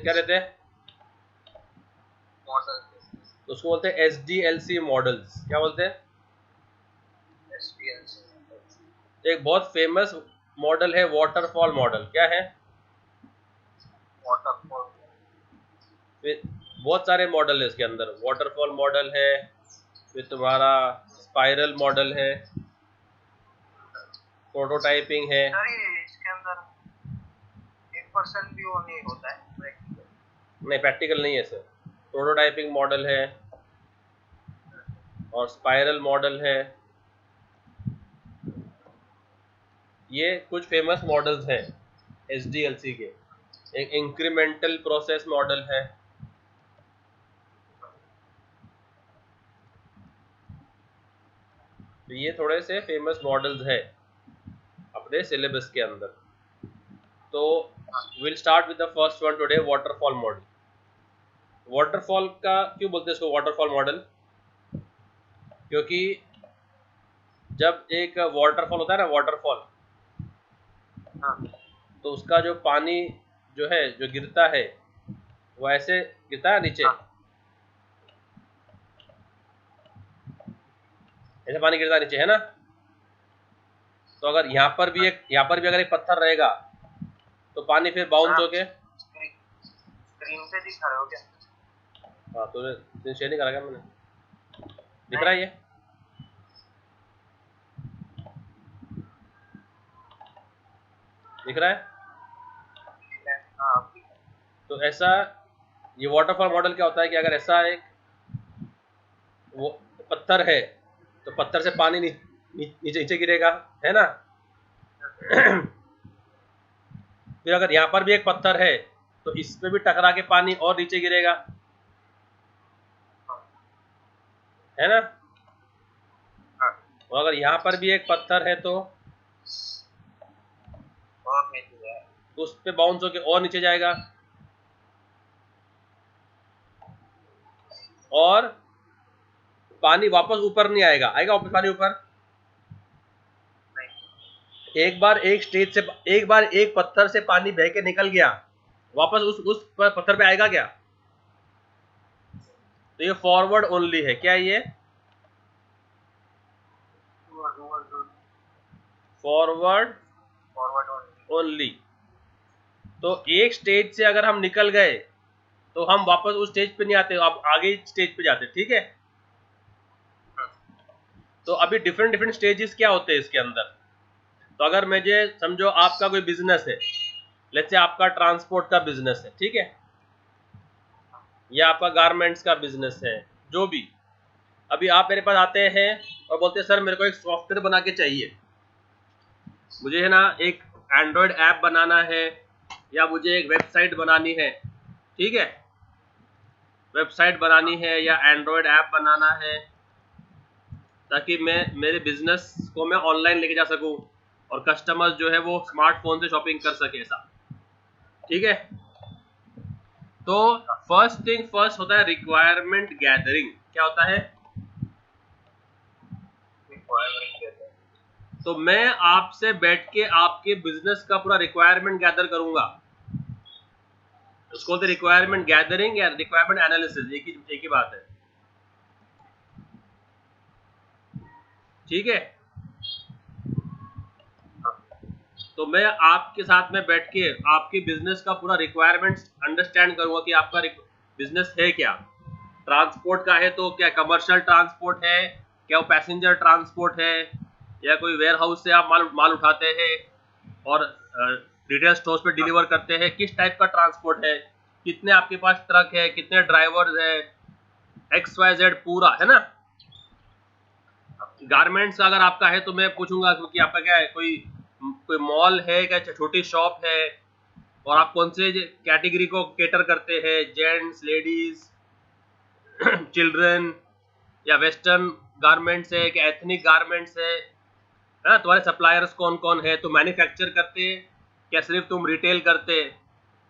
क्या रहते हैं? तो उसको बोलते हैं SDLC मॉडल्स। क्या बोलते हैं? एक बहुत फेमस मॉडल है वाटरफॉल मॉडल। क्या है? बहुत सारे मॉडल है इसके अंदर। वाटरफॉल मॉडल है, फिर तुम्हारा स्पाइरल मॉडल है, प्रोटोटाइपिंग है। इसके अंदर 1% भी वो नहीं होता है? नहीं, प्रैक्टिकल नहीं है सर। प्रोटोटाइपिंग मॉडल है और स्पाइरल मॉडल है। ये कुछ फेमस मॉडल्स हैं SDLC के। एक इंक्रीमेंटल प्रोसेस मॉडल है। तो ये थोड़े से फेमस मॉडल्स है अपने सिलेबस के अंदर। तो will start with the first one today, waterfall model. Waterfall का क्यों बोलते हैं इसको वाटरफॉल मॉडल? क्योंकि जब एक वाटरफॉल होता है ना, वाटरफॉल, तो उसका जो पानी जो है जो गिरता है वो ऐसे गिरता है नीचे। ऐसे पानी गिरता है नीचे, है ना? तो अगर यहाँ पर भी अगर एक पत्थर रहेगा तो पानी फिर बाउंस होके स्क्रीन पे दिखा रहे हो क्या? हाँ, तूने शेयर नहीं करा क्या? मैंने दिख रहा है ये? दिख रहा है? तो ऐसा ये वाटरफॉल मॉडल क्या होता है कि अगर ऐसा एक वो पत्थर है तो पत्थर से पानी नीचे नीचे गिरेगा, है ना? फिर अगर यहाँ पर भी एक पत्थर है तो इस पे भी टकरा के पानी और नीचे गिरेगा, है ना? और अगर यहाँ पर भी एक पत्थर है तो उस पे बाउंस होके और नीचे जाएगा, और पानी वापस ऊपर नहीं आएगा। आएगा वापस पानी ऊपर? एक बार एक पत्थर से पानी बह के निकल गया, वापस उस पत्थर पे आएगा क्या? तो ये फॉरवर्ड ओनली है। क्या ये? Forward only. तो एक स्टेज से अगर हम निकल गए तो हम वापस उस स्टेज पे नहीं आते, अब आगे स्टेज पे जाते। ठीक है? तो अभी डिफरेंट डिफरेंट स्टेजेस क्या होते हैं इसके अंदर। तो अगर मुझे समझो आपका कोई बिजनेस है, लेट्स से आपका ट्रांसपोर्ट का बिजनेस है, ठीक है, या आपका गारमेंट्स का बिजनेस है, जो भी। अभी आप मेरे पास आते हैं और बोलते हैं सर मेरे को एक सॉफ्टवेयर बना के चाहिए, मुझे है ना एक एंड्रॉयड ऐप बनाना है या मुझे एक वेबसाइट बनानी है। ठीक है? वेबसाइट बनानी है या एंड्रॉयड ऐप बनाना है ताकि मैं मेरे बिजनेस को मैं ऑनलाइन लेके जा सकूं और कस्टमर्स जो है वो स्मार्टफोन से शॉपिंग कर सके, ऐसा। ठीक है? तो फर्स्ट थिंग फर्स्ट होता है रिक्वायरमेंट गैदरिंग। क्या होता है? तो मैं आपसे बैठ के आपके बिजनेस का पूरा रिक्वायरमेंट गैदर करूंगा। उसको रिक्वायरमेंट गैदरिंग या रिक्वायरमेंट एनालिसिस एक ही बात है। ठीक है? तो मैं आपके साथ में बैठ के आपके बिजनेस का पूरा रिक्वायरमेंट अंडरस्टैंड करूंगा कि आपका बिजनेस है क्या। ट्रांसपोर्ट का है तो क्या कमर्शियल ट्रांसपोर्ट है, क्या वो पैसेंजर ट्रांसपोर्ट है, या कोई वेयर हाउस से आप माल उठाते हैं और रिटेल स्टोर्स पे डिलीवर करते हैं, किस टाइप का ट्रांसपोर्ट है, कितने आपके पास ट्रक है, कितने ड्राइवर्स है, XYZ पूरा, है ना? गारमेंट्स अगर आपका है तो मैं पूछूंगा कि आपका क्या है, कोई मॉल है क्या, छोटी शॉप है, और आप कौन से कैटेगरी को केटर करते हैं, जेंट्स, लेडीज, चिल्ड्रन, या वेस्टर्न गारमेंट्स है कि एथनिक गारमेंट्स है ना? तुम्हारे सप्लायर्स कौन कौन है, तुम मैन्युफैक्चर करते क्या सिर्फ तुम रिटेल करते?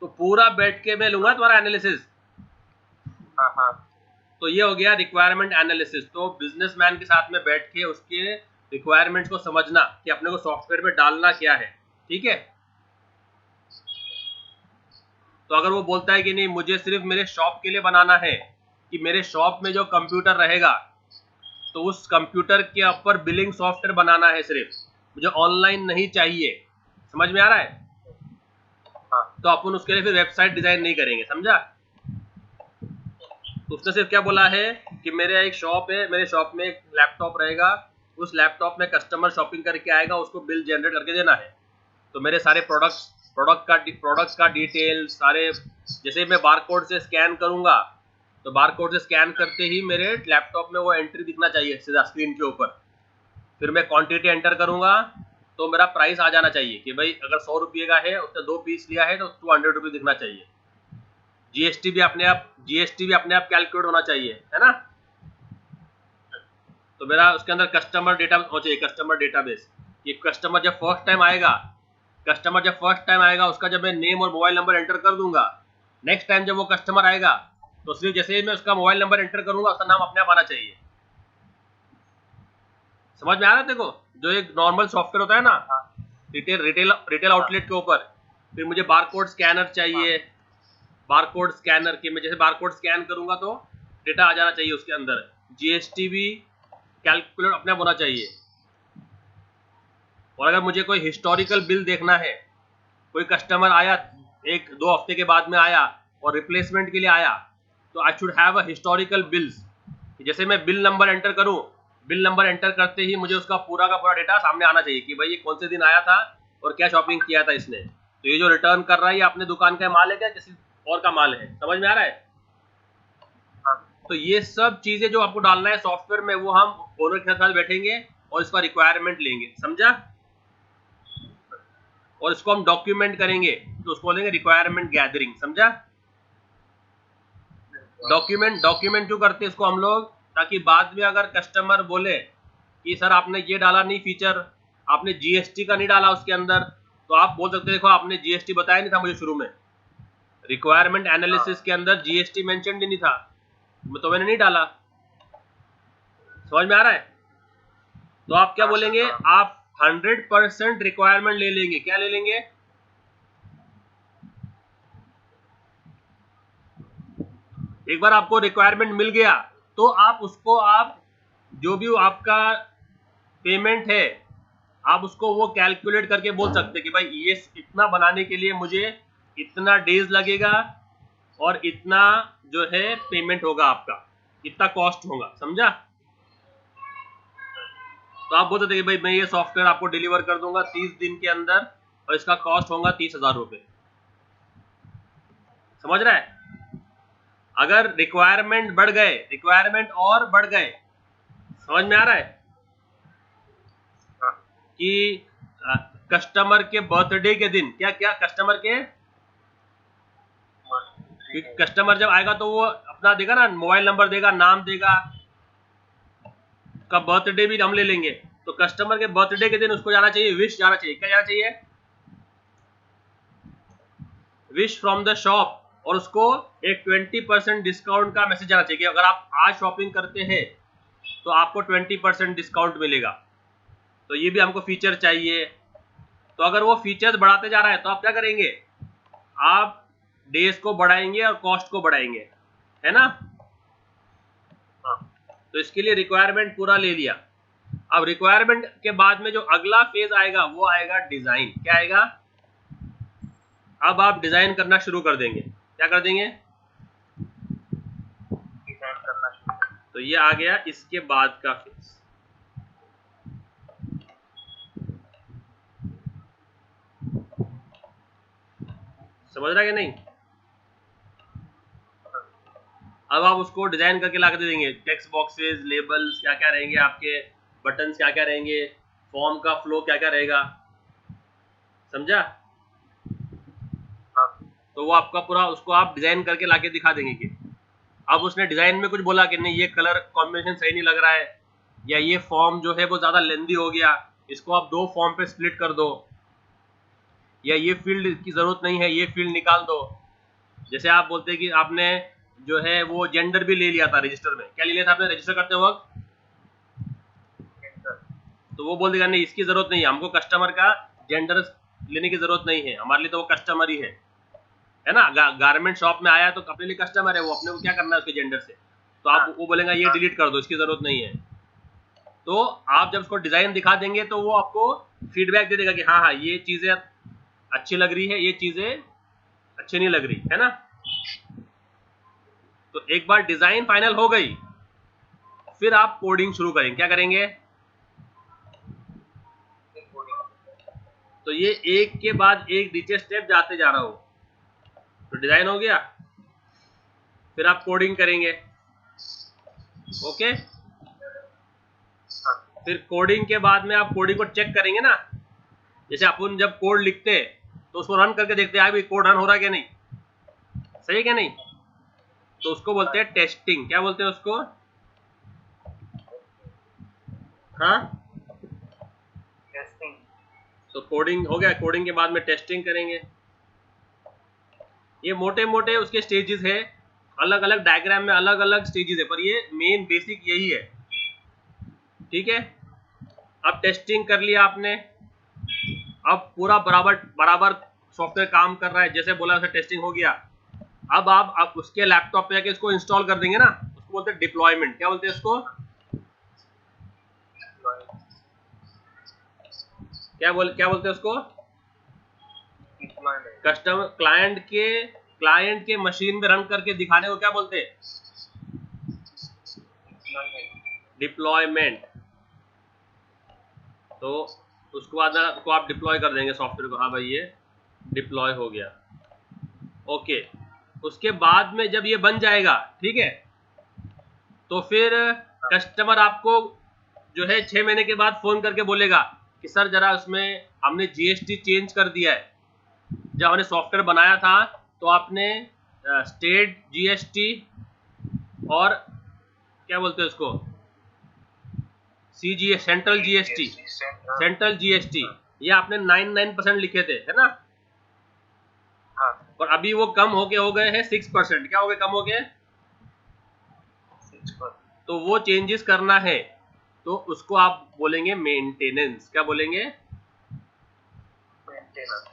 तो पूरा बैठ के मैं लूंगा तुम्हारा एनालिसिस। तो ये हो गया रिक्वायरमेंट एनालिसिस। तो बिजनेसमैन के साथ में बैठ के उसके रिक्वायरमेंट्स को समझना कि अपने को सॉफ्टवेयर में डालना क्या है। ठीक है? तो अगर वो बोलता है कि नहीं मुझे सिर्फ मेरे शॉप के लिए बनाना है, कि मेरे शॉप में जो कंप्यूटर रहेगा तो उस कंप्यूटर के ऊपर बिलिंग सॉफ्टवेयर बनाना है, सिर्फ मुझे ऑनलाइन नहीं चाहिए, समझ में आ रहा है? तो अपन उसके लिए फिर वेबसाइट डिजाइन नहीं करेंगे, समझा? तो उसने सिर्फ क्या बोला है कि मेरे एक शॉप है, मेरे शॉप में एक लैपटॉप रहेगा, उस लैपटॉप में कस्टमर शॉपिंग करके आएगा, उसको बिल जनरेट करके देना है। तो मेरे सारे प्रोडक्ट का डिटेल सारे, जैसे मैं बारकोड से स्कैन करूंगा तो बारकोड से स्कैन करते ही मेरे लैपटॉप में वो एंट्री दिखना चाहिए सीधा स्क्रीन के ऊपर। फिर मैं क्वांटिटी एंटर करूंगा तो मेरा प्राइस आ जाना चाहिए कि भाई अगर 100 रुपये का है, उसने 2 पीस लिया है तो 200 रुपये दिखना चाहिए। जीएसटी भी अपने आप कैलकुलेट होना चाहिए, है ना? तो मेरा उसके अंदर कस्टमर डेटा होना चाहिए, कस्टमर डेटाबेस। ये कस्टमर जब फर्स्ट टाइम आएगा उसका जब मैं नेम और मोबाइल नंबर एंटर कर दूंगा, नेक्स्ट टाइम जब वो कस्टमर आएगा तो सिर्फ जैसे ही मैं उसका मोबाइल नंबर एंटर करूंगा उसका नाम अपने आप आना चाहिए। समझ में आ रहा है? देखो, जो एक नॉर्मल सॉफ्टवेयर होता है ना रिटेल आउटलेट के ऊपर, फिर मुझे बारकोड स्कैनर चाहिए, बारकोड स्कैनर के मैं जैसे बारकोड स्कैन करूंगा तो डेटा आ जाना चाहिए उसके अंदर। जीएसटी भी कैलकुलेट अपने आप होना चाहिए। और अगर मुझे कोई हिस्टोरिकल बिल देखना है, कोई कस्टमर आया 1-2 हफ्ते के बाद में आया और रिप्लेसमेंट के लिए आया, तो I should have a historical bills. जैसे मैं बिल नंबर एंटर करूं, बिल नंबर एंटर करते ही मुझे उसका पूरा का पूरा डेटा सामने आना चाहिए कि भाई ये कौन से दिन आया था और क्या शॉपिंग किया था इसने। तो ये जो रिटर्न कर रहा है ये अपने दुकान का माल है क्या किसी और का माल है? समझ में आ रहा है? तो ये सब चीजें जो आपको डालना है सॉफ्टवेयर में, वो हम ओनर के साथ बैठेंगे और इसका रिक्वायरमेंट लेंगे, समझा? और इसको हम डॉक्यूमेंट करेंगे तो उसको बोलेंगे रिक्वायरमेंट गैदरिंग, समझा? डॉक्यूमेंट क्यों करते हैं इसको हम लोग? ताकि बाद में अगर कस्टमर बोले कि सर आपने ये डाला नहीं फीचर, आपने जीएसटी का नहीं डाला उसके अंदर, तो आप बोल सकते देखो आपने जीएसटी बताया नहीं था मुझे शुरू में, रिक्वायरमेंट एनालिसिस के अंदर जीएसटी मेंशन ही नहीं था तो मैंने नहीं डाला। समझ में आ रहा है? तो आप क्या बोलेंगे, आप 100% रिक्वायरमेंट ले लेंगे। क्या ले लेंगे? एक बार आपको रिक्वायरमेंट मिल गया तो आप उसको जो भी आपका पेमेंट है आप उसको वो कैलकुलेट करके बोल सकते हैं कि भाई ये इतना बनाने के लिए मुझे इतना डेज लगेगा और इतना जो है पेमेंट होगा आपका, इतना कॉस्ट होगा, समझा? तो आप बोल सकते हैं कि भाई मैं ये सॉफ्टवेयर आपको डिलीवर कर दूंगा 30 दिन के अंदर और इसका कॉस्ट होगा 30,000 रुपए। समझ रहा है? अगर रिक्वायरमेंट बढ़ गए, रिक्वायरमेंट और बढ़ गए, समझ में आ रहा है कि कस्टमर के बर्थडे के दिन क्या कस्टमर के कस्टमर जब आएगा तो वो अपना देगा ना, मोबाइल नंबर देगा, नाम देगा, का बर्थडे भी हम ले लेंगे। तो कस्टमर के बर्थडे के दिन उसको जाना चाहिए, विश जाना चाहिए। क्या जाना चाहिए? Wish from the shop. और उसको एक 20% डिस्काउंट का मैसेज आना चाहिए कि अगर आप आज शॉपिंग करते हैं तो आपको 20% डिस्काउंट मिलेगा। तो ये भी हमको फीचर चाहिए। तो अगर वो फीचर्स बढ़ाते जा रहा है तो आप क्या करेंगे, आप डेज को बढ़ाएंगे और कॉस्ट को बढ़ाएंगे, है ना? तो इसके लिए रिक्वायरमेंट पूरा ले लिया। अब रिक्वायरमेंट के बाद में जो अगला फेज आएगा वो आएगा डिजाइन। क्या आएगा? अब आप डिजाइन करना शुरू कर देंगे। क्या कर देंगे? डिजाइन करना शुरू। तो ये आ गया इसके बाद का फेज। समझ रहा है कि नहीं? अब आप उसको डिजाइन करके ला कर दे देंगे, टेक्स्ट बॉक्सेस, लेबल्स क्या क्या रहेंगे, आपके बटन्स क्या क्या रहेंगे, फॉर्म का फ्लो क्या क्या रहेगा, समझा? तो वो आपका पूरा उसको आप डिजाइन करके लाके दिखा देंगे कि अब उसने डिजाइन में कुछ बोला कि नहीं ये कलर कॉम्बिनेशन सही नहीं लग रहा है, या ये फॉर्म जो है वो ज्यादा लेंदी हो गया, इसको आप 2 फॉर्म पे स्प्लिट कर दो, या ये फील्ड की जरूरत नहीं है, ये फील्ड निकाल दो। जैसे आप बोलते हैं कि आपने जो है वो जेंडर भी ले लिया था रजिस्टर में। क्या ले लिया था आपने रजिस्टर करते वक्त? तो वो बोल देगा नहीं इसकी जरूरत नहीं है, हमको कस्टमर का जेंडर लेने की जरूरत नहीं है, हमारे लिए तो वो कस्टमर ही है। है ना। गारमेंट शॉप में आया तो अपने लिए कस्टमर है, वो अपने को क्या करना है उसके जेंडर से, तो आप वो बोलेंगे ये डिलीट कर दो, इसकी जरूरत नहीं है। तो आप जब उसको डिजाइन दिखा देंगे तो वो आपको फीडबैक दे देगा कि हाँ हाँ ये चीजें अच्छी लग रही है, ये चीजें अच्छी नहीं लग रही है ना। तो एक बार डिजाइन फाइनल हो गई, फिर आप कोडिंग शुरू करेंगे। क्या करेंगे? तो ये एक के बाद एक नीचे स्टेप जाते जा रहा हो। तो डिजाइन हो गया, फिर आप कोडिंग करेंगे। ओके, फिर कोडिंग के बाद में आप कोडिंग को चेक करेंगे ना। जैसे अपन जब कोड लिखते हैं तो उसको रन करके देखते हैं भाई कोड रन हो रहा है क्या नहीं, सही है क्या नहीं। तो उसको बोलते हैं टेस्टिंग। क्या बोलते हैं उसको? हाँ, टेस्टिंग। तो कोडिंग हो गया, कोडिंग के बाद में टेस्टिंग करेंगे। ये मोटे मोटे उसके स्टेजेस है, अलग अलग डायग्राम में अलग अलग स्टेजेस है, पर ये मेन बेसिक यही है। ठीक है, अब टेस्टिंग कर लिया आपने, अब पूरा बराबर बराबर सॉफ्टवेयर काम कर रहा है जैसे बोला वैसे टेस्टिंग हो गया। अब आप उसके लैपटॉप पे जाके इसको इंस्टॉल कर देंगे ना, उसको बोलते हैं डिप्लॉयमेंट। क्या बोलते हैं इसको? क्या बोलते हैं उसको? कस्टमर क्लाइंट के मशीन में रन करके दिखाने को क्या बोलते हैं? डिप्लॉयमेंट। तो उसके बाद उसको आप डिप्लॉय कर देंगे सॉफ्टवेयर को, हाँ भाई ये डिप्लॉय हो गया। ओके, उसके बाद में जब ये बन जाएगा, ठीक है, तो फिर कस्टमर आपको जो है 6 महीने के बाद फोन करके बोलेगा कि सर जरा उसमें हमने जीएसटी चेंज कर दिया है। जब हमने सॉफ्टवेयर बनाया था तो आपने स्टेट जीएसटी और क्या बोलते हैं उसको, सीजीएस सेंट्रल जीएसटी ये आपने 99% लिखे थे, है ना। और अभी वो कम हो गए हैं 6%। क्या हो गए? कम हो गए 6%। तो वो चेंजेस करना है, तो उसको आप बोलेंगे मेंटेनेंस। क्या बोलेंगे?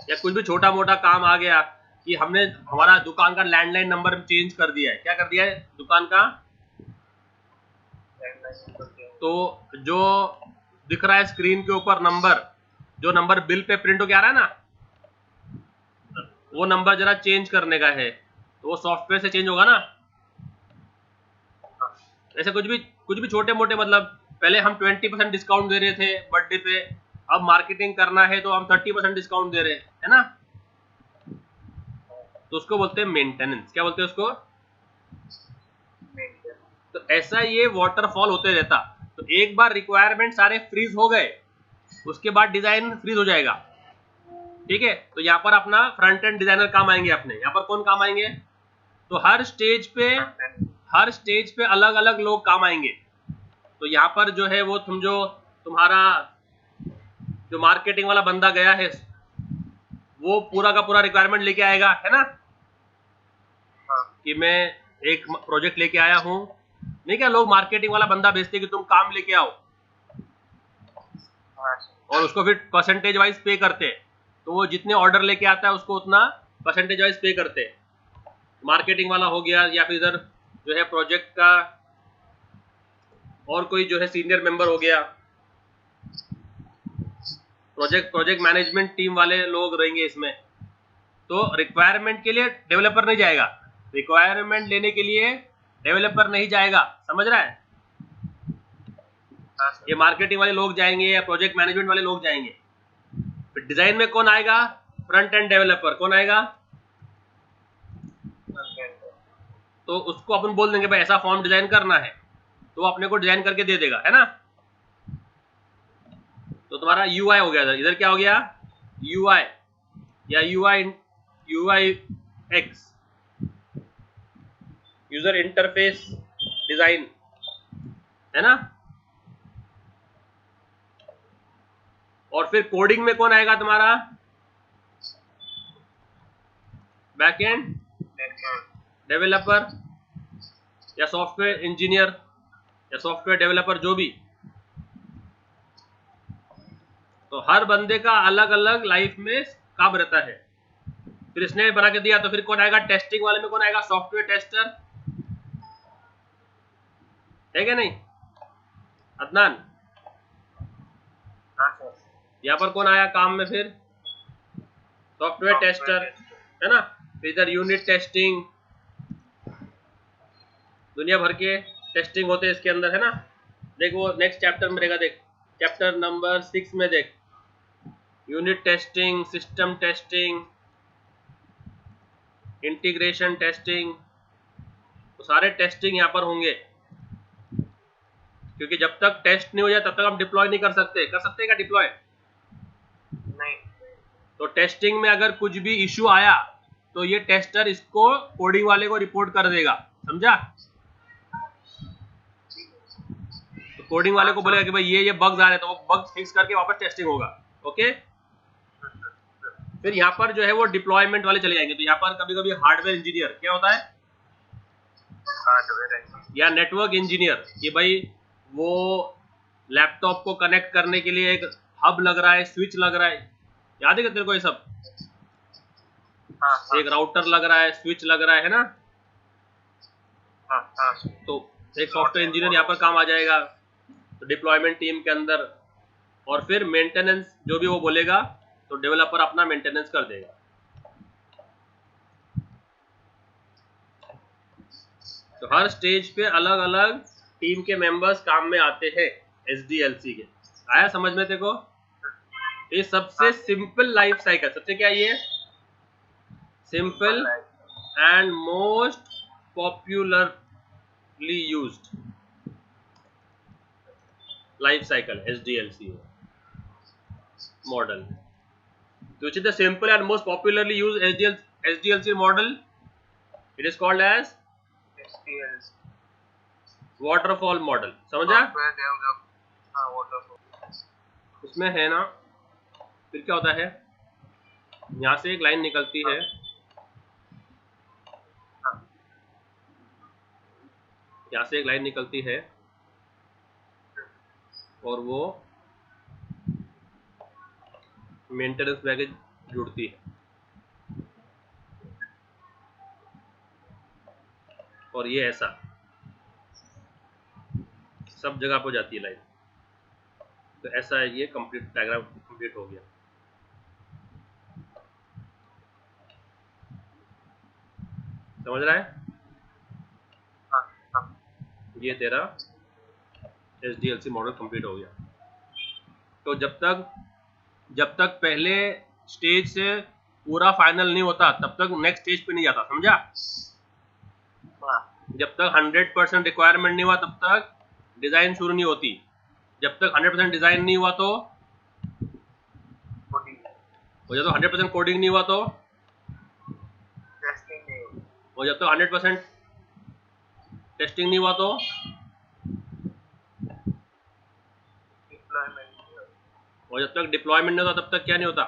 या कुछ भी छोटा मोटा काम आ गया कि हमने हमारा दुकान का लैंडलाइन नंबर चेंज कर दिया है। क्या कर दिया है? दुकान का, तो जो दिख रहा है स्क्रीन के ऊपर नंबर, जो नंबर बिल पे प्रिंट होके आ रहा है ना, वो नंबर जरा चेंज करने का है, तो वो सॉफ्टवेयर से चेंज होगा ना। ऐसे कुछ भी छोटे मोटे, मतलब पहले हम 20% डिस्काउंट दे रहे थे बर्थडे पे, अब मार्केटिंग करना है तो हम 30% डिस्काउंट दे रहे हैं, है ना। तो उसको बोलते हैं मेंटेनेंस। क्या बोलते हैं उसको? तो ऐसा ये वाटरफॉल होते रहता। तो एक बार रिक्वायरमेंट सारे फ्रीज हो गए, उसके बाद डिजाइन फ्रीज हो जाएगा। ठीक है, तो यहाँ पर अपना फ्रंट एंड डिजाइनर काम आएंगे अपने। यहाँ पर कौन काम आएंगे? तो हर स्टेज पे अलग अलग लोग काम आएंगे। तो यहाँ पर जो है वो समझो तुम्हारा जो मार्केटिंग वाला बंदा गया है वो पूरा का पूरा रिक्वायरमेंट लेके आएगा, है ना, कि मैं एक प्रोजेक्ट लेके आया हूँ। नहीं, क्या लोग मार्केटिंग वाला बंदा भेजते कि तुम काम लेके आओ, और उसको फिर परसेंटेज वाइज पे करते। तो वो जितने ऑर्डर लेके आता है उसको उतना परसेंटेज वाइज पे करते। मार्केटिंग वाला हो गया, या फिर इधर जो है प्रोजेक्ट का और कोई जो है सीनियर मेंबर हो गया, प्रोजेक्ट मैनेजमेंट टीम वाले लोग रहेंगे इसमें। तो रिक्वायरमेंट के लिए डेवलपर नहीं जाएगा, रिक्वायरमेंट लेने के लिए डेवलपर नहीं जाएगा, समझ रहा है। ये मार्केटिंग वाले लोग जाएंगे या प्रोजेक्ट मैनेजमेंट वाले लोग जाएंगे। फिर डिजाइन में कौन आएगा? Front end developer. कौन आएगा? तो उसको अपन बोल देंगे भाई ऐसा फॉर्म डिजाइन करना है, तो वो अपने को डिजाइन करके दे देगा, है ना। तो तुम्हारा यूआई हो गया, इधर क्या हो गया? यूआई या UI x, user interface design, है ना। और फिर कोडिंग में कौन आएगा तुम्हारा? बैकएंड डेवलपर या सॉफ्टवेयर इंजीनियर या सॉफ्टवेयर डेवलपर, जो भी। तो हर बंदे का अलग अलग लाइफ में काम रहता है। फिर इसने बना के दिया तो फिर कौन आएगा? टेस्टिंग वाले में कौन आएगा? सॉफ्टवेयर टेस्टर, है क्या नहीं अदनान? हाँ सर। यहाँ पर कौन आया काम में? फिर सॉफ्टवेयर टेस्टर, है ना। फिर इधर यूनिट टेस्टिंग, दुनिया भर के टेस्टिंग होते हैं इसके अंदर, है ना। देख वो नेक्स्ट चैप्टर में रहेगा, देख चैप्टर नंबर 6 में देख, unit testing, system testing, integration testing, तो सारे टेस्टिंग यहाँ पर होंगे, क्योंकि जब तक टेस्ट नहीं हो जाए तब तक हम डिप्लॉय नहीं कर सकते। कर सकते हैं क्या डिप्लॉय? नहीं। तो टेस्टिंग में अगर कुछ भी इश्यू आया तो ये टेस्टर इसको कोडिंग वाले को रिपोर्ट कर देगा, समझा। तो कोडिंग वाले को बोलेगा कि भाई ये बग्स आ रहे हैं, तो वो बग्स फिक्स करके वापस टेस्टिंग होगा। ओके, फिर यहाँ पर जो है वो डिप्लॉयमेंट वाले चले जाएंगे। तो यहाँ पर कभी कभी हार्डवेयर इंजीनियर क्या होता है, या नेटवर्क इंजीनियर, कि भाई वो लैपटॉप को कनेक्ट करने के लिए एक हब लग रहा है, स्विच लग रहा है, याद है क्या तेरे को ये सब? हाँ, एक राउटर लग रहा है, स्विच लग रहा है ना। हाँ, तो एक सॉफ्टवेयर इंजीनियर यहाँ पर काम आ जाएगा, तो डिप्लॉयमेंट टीम के अंदर। और फिर मेंटेनेंस जो भी वो बोलेगा तो डेवलपर अपना मेंटेनेंस कर देगा। तो हर स्टेज पे अलग अलग टीम के मेंबर्स काम में आते हैं एसडीएलसी के। आया समझ में तेरे को? ये सबसे सिंपल लाइफ साइकिल, सबसे क्या ये simple and most popularly used life cycle SDLC model. Which is the simple and most popularly used SDLC model? It is called as waterfall model. समझा? उसमें है ना, फिर क्या होता है, यहाँ से एक लाइन निकलती है, यहाँ से एक लाइन निकलती है और वो मेंटेनेंस पैकेज जुड़ती है, और ये ऐसा सब जगह पर जाती है लाइन। तो ऐसा है, ये कंप्लीट डायग्राम कंप्लीट हो गया। समझ रहा है? ये तेरा एसडीएलसी मॉडल कंप्लीट हो गया। तो जब तक पहले स्टेज से पूरा फाइनल नहीं होता तब तक नेक्स्ट स्टेज पे नहीं जाता, समझा। जब तक 100% रिक्वायरमेंट नहीं हुआ तब तक डिजाइन शुरू नहीं होती। जब तक 100% डिजाइन नहीं हुआ तो, और जब तक 100% कोडिंग नहीं हुआ तो, और जब तक 100% टेस्टिंग नहीं हुआ तो, और जब तक डिप्लॉयमेंट नहीं होता तब तक क्या नहीं होता?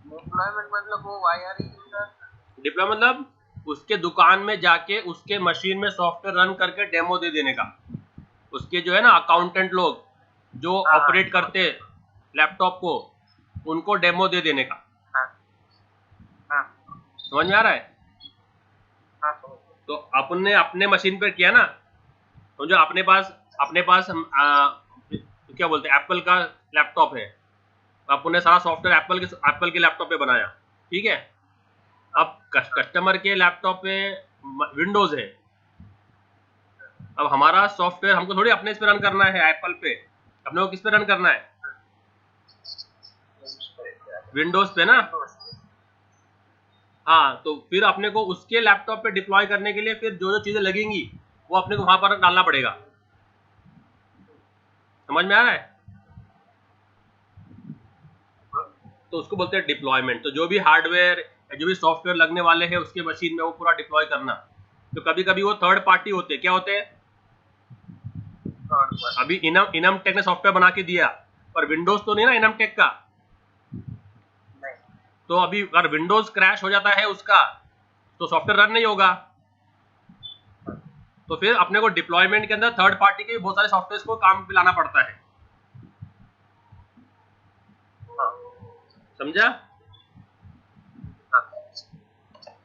डिप्लॉयमेंट मतलब वो वायरिंग, डिप्लॉय मतलब उसके दुकान में जाके उसके मशीन में सॉफ्टवेयर रन करके डेमो दे देने का। उसके जो है ना अकाउंटेंट लोग जो ऑपरेट करते लैपटॉप को, उनको डेमो दे देने का। समझ में आ रहा है? तो अपने अपने मशीन पर किया ना, तो जो अपने पास क्या बोलते हैं एप्पल का लैपटॉप है, आपने सारा सॉफ्टवेयर एप्पल के लैपटॉप पे बनाया, ठीक है। अब कस्टमर के लैपटॉप पे विंडोज है, अब हमारा सॉफ्टवेयर हमको थोड़ी अपने इस पे रन करना है एप्पल पे, अपने को किस पे रन करना है? विंडोज पे ना। हाँ, तो फिर अपने को उसके लैपटॉप पे डिप्लॉय करने के लिए फिर जो जो चीजें लगेंगी वो अपने को वहां पर डालना पड़ेगा। समझ में आ रहा है? तो उसको बोलते हैं डिप्लॉयमेंट। तो जो भी हार्डवेयर जो भी सॉफ्टवेयर लगने वाले हैं उसके मशीन में वो पूरा डिप्लॉय करना। तो कभी कभी वो थर्ड पार्टी होते हैं, क्या होते हैं? अभी इनम टेक ने सॉफ्टवेयर बना के दिया, पर विंडोज तो नहीं ना इनम टेक का। तो अभी अगर विंडोज क्रैश हो जाता है उसका तो सॉफ्टवेयर रन नहीं होगा। तो फिर अपने को डिप्लॉयमेंट के अंदर थर्ड पार्टी के बहुत सारे सॉफ्टवेयर को काम पे लाना पड़ता है। समझा?